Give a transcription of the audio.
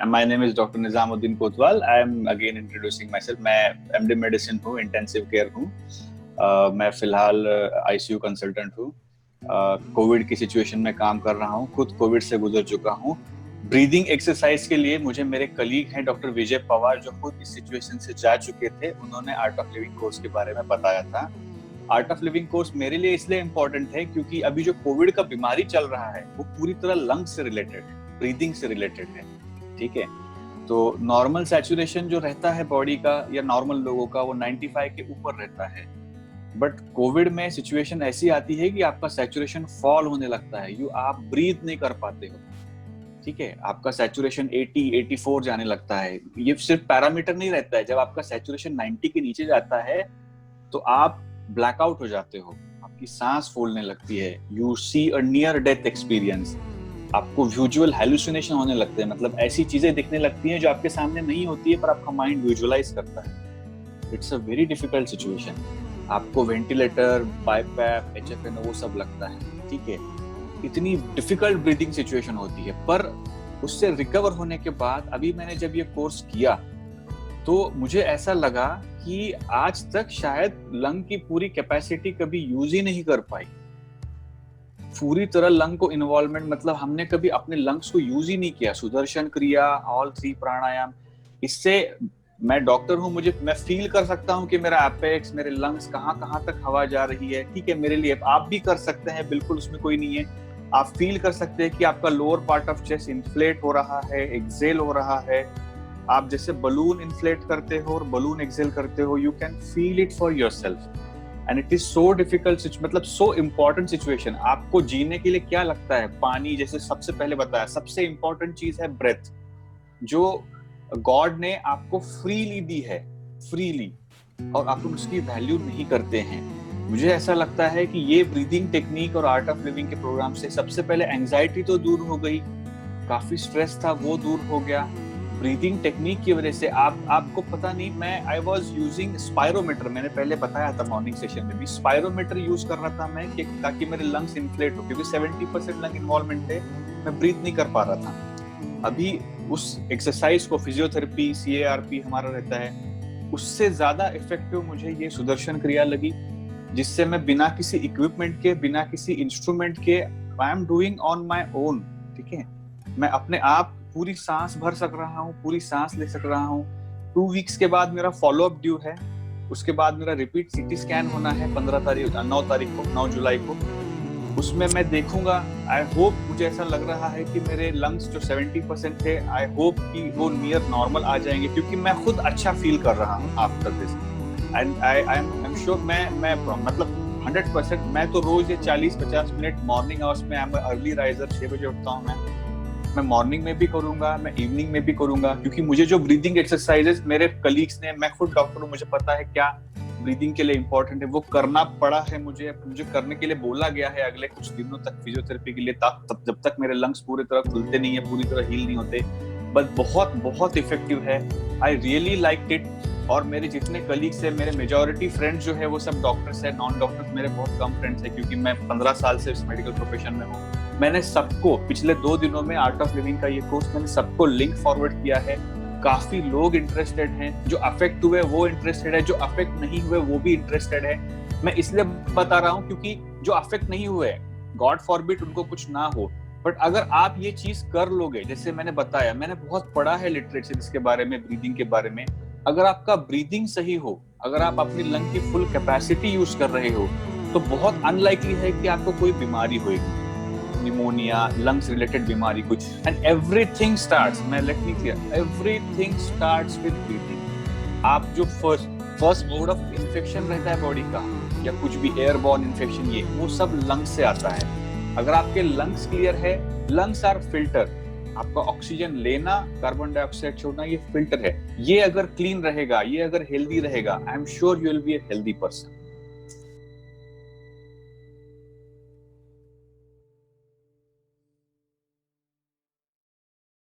My name is Dr. Nizamuddin Kotwal. I am again introducing myself. मैं MD medicine हूँ, intensive care हूँ। मैं फिलहाल ICU कंसल्टेंट हूँ। कोविड की सिचुएशन में काम कर रहा हूँ, खुद कोविड से गुजर चुका हूँ। ब्रीदिंग एक्सरसाइज के लिए मुझे मेरे कलीग हैं डॉक्टर विजय पवार, जो खुद इस सिचुएशन से जा चुके थे। उन्होंने आर्ट ऑफ लिविंग कोर्स के बारे में बताया था। आर्ट ऑफ लिविंग कोर्स मेरे लिए इसलिए इम्पोर्टेंट है क्योंकि अभी जो कोविड का बीमारी चल रहा है वो पूरी तरह लंग्स से रिलेटेड है, ब्रीदिंग से रिलेटेड है। ठीक है, तो नॉर्मल सैचुरेशन जो रहता है बॉडी का या नॉर्मल लोगों का वो 95 के ऊपर रहता है, बट कोविड में सिचुएशन ऐसी आती है कि आपका सैचुरेशन फॉल होने लगता है, आप ब्रीथ नहीं कर पाते हो। ठीक है, आपका सैचुरेशन 80, 84 जाने लगता है। ये सिर्फ पैरामीटर नहीं रहता है, जब आपका सैचुरेशन 90 के नीचे जाता है तो आप ब्लैकआउट हो जाते हो, आपकी सांस फूलने लगती है, you see a near death experience, आपको विजुअल हैलुसिनेशन होने लगते हैं, मतलब ऐसी चीजें दिखने लगती हैं जो आपके सामने नहीं होती है पर आपका माइंड विजुअलाइज करता है। It's a very difficult situation. आपको वेंटिलेटर, बाइपैप, HFNO वो सब लगता है। ठीक है, इतनी डिफिकल्ट ब्रीदिंग सिचुएशन होती है, पर उससे रिकवर होने के बाद अभी मैंने जब ये कोर्स किया तो मुझे ऐसा लगा कि आज तक शायद लंग की पूरी कैपेसिटी कभी यूज ही नहीं कर पाई। पूरी तरह लंग को इन्वॉल्वमेंट, मतलब हमने कभी अपने लंग्स को यूज ही नहीं किया। सुदर्शन क्रिया, ऑल 3 प्राणायाम, इससे मैं डॉक्टर हूं, मैं फील कर सकता हूं कि मेरा एपेक्स, मेरे लंग्स कहां तक हवा जा रही है। ठीक है, मेरे लिए आप भी कर सकते हैं, बिल्कुल उसमें कोई नहीं है। आप फील कर सकते हैं कि आपका lower part of chest inflate हो रहा है, एक्सेल हो रहा है। आप जैसे बलून इन्फ्लेट करते हो और बलून एक्सेल करते हो, you can feel it for yourself. And it is so difficult, मतलब सो इम्पोर्टेंट सिचुएशन। आपको जीने के लिए क्या लगता है? पानी, जैसे सबसे पहले बताया, सबसे इम्पोर्टेंट चीज है ब्रेथ, जो गॉड ने आपको फ्रीली दी है, फ्रीली, और आप लोग उसकी वैल्यू नहीं करते हैं। मुझे ऐसा लगता है कि ये ब्रीदिंग टेक्निक और आर्ट ऑफ लिविंग के प्रोग्राम से सबसे पहले एंजाइटी तो दूर हो गई, काफी स्ट्रेस था वो दूर हो गया। ब्रीदिंग टेक्निक की वजह से आपको पता नहीं, मैं आई वाज यूजिंग स्पायरोमीटर, मैंने पहले बताया था मॉर्निंग सेशन में भी, स्पायरोमीटर यूज कर रहा था मैं कि ताकि मेरे लंग्स इन्फ्लेट हो, क्योंकि 70% लंग इन्वॉल्वमेंट थे, मैं ब्रीथ नहीं कर पा रहा था। अभी उस एक्सरसाइज को, फिजियोथेरेपी, CARP हमारा रहता है, उससे ज्यादा इफेक्टिव मुझे ये सुदर्शन क्रिया लगी, जिससे मैं बिना किसी इक्विपमेंट के, बिना किसी इंस्ट्रूमेंट के, I am doing on my own. ठीक है, मैं अपने आप पूरी सांस भर सक रहा हूँ, पूरी सांस ले सक रहा हूँ। 2 वीक्स के बाद मेरा फॉलोअप ड्यू है, उसके बाद मेरा रिपीट CT स्कैन होना है 9 जुलाई को। उसमें मैं देखूंगा, आई होप, मुझे ऐसा लग रहा है कि मेरे लंग्स जो 70% थे, आई होप कि वो नियर नॉर्मल आ जाएंगे, क्योंकि मैं खुद अच्छा फील कर रहा हूँ after this. And I am sure, मैं मतलब 100%, मैं तो रोज ये 40-50 मिनट मॉर्निंग आवर्स में, आई एम अर्ली राइजर, 6 बजे उठता हूँ मैं मॉर्निंग में भी करूंगा, मैं इवनिंग में भी करूंगा, क्योंकि मुझे जो ब्रीदिंग एक्सरसाइजेस मेरे कलीग्स ने, मैं खुद डॉक्टर हूँ, मुझे पता है क्या ब्रीदिंग के लिए इंपॉर्टेंट है, वो करना पड़ा है मुझे करने के लिए बोला गया है अगले कुछ दिनों तक फिजियोथेरेपी के लिए, तब जब तक मेरे लंग्स पूरी तरह खुलते नहीं है, पूरी तरह हील नहीं होते। बट बहुत बहुत इफेक्टिव है, आई रियली लाइक इट। और मेरे जितने कलीग्स है, मेरे मेजॉरिटी फ्रेंड्स जो है वो सब डॉक्टर्स है, नॉन डॉक्टर्स मेरे बहुत कम फ्रेंड्स है, क्योंकि मैं 15 साल से इस मेडिकल प्रोफेशन में हूँ। मैंने सबको पिछले 2 दिनों में आर्ट ऑफ लिविंग का ये कोर्स, मैंने सबको लिंक फॉरवर्ड किया है। काफी लोग इंटरेस्टेड हैं, जो अफेक्ट हुए वो इंटरेस्टेड है, जो अफेक्ट नहीं हुए वो भी इंटरेस्टेड है। मैं इसलिए बता रहा हूँ क्योंकि जो अफेक्ट नहीं हुए, गॉड फॉरबिड उनको कुछ ना हो, बट अगर आप ये चीज कर लोगे, जैसे मैंने बताया, मैंने बहुत पढ़ा है लिटरेचर इसके बारे में, ब्रीदिंग के बारे में। अगर आपका ब्रीदिंग सही हो, अगर आप अपनी लंग की फुल कैपेसिटी यूज कर रहे हो, तो बहुत अनलाइकली है कि आपको कोई बीमारी होगी, निमोनिया, लंग्स रिलेटेड बीमारी कुछ। एंड एवरीथिंग स्टार्ट्स, मैं let me clear, everything starts with breathing. आप जो फर्स्ट मोड ऑफ इन्फेक्शन रहता है बॉडी का, या कुछ भी एयरबॉर्न इन्फेक्शन, ये वो सब लंग्स से आता है। अगर आपके लंग्स क्लियर है, लंग्स आर फिल्टर, आपका ऑक्सीजन लेना, कार्बन डाइऑक्साइड छोड़ना, ये फिल्टर है। ये अगर क्लीन रहेगा, ये अगर हेल्दी रहेगा, I am sure you will be a healthy person.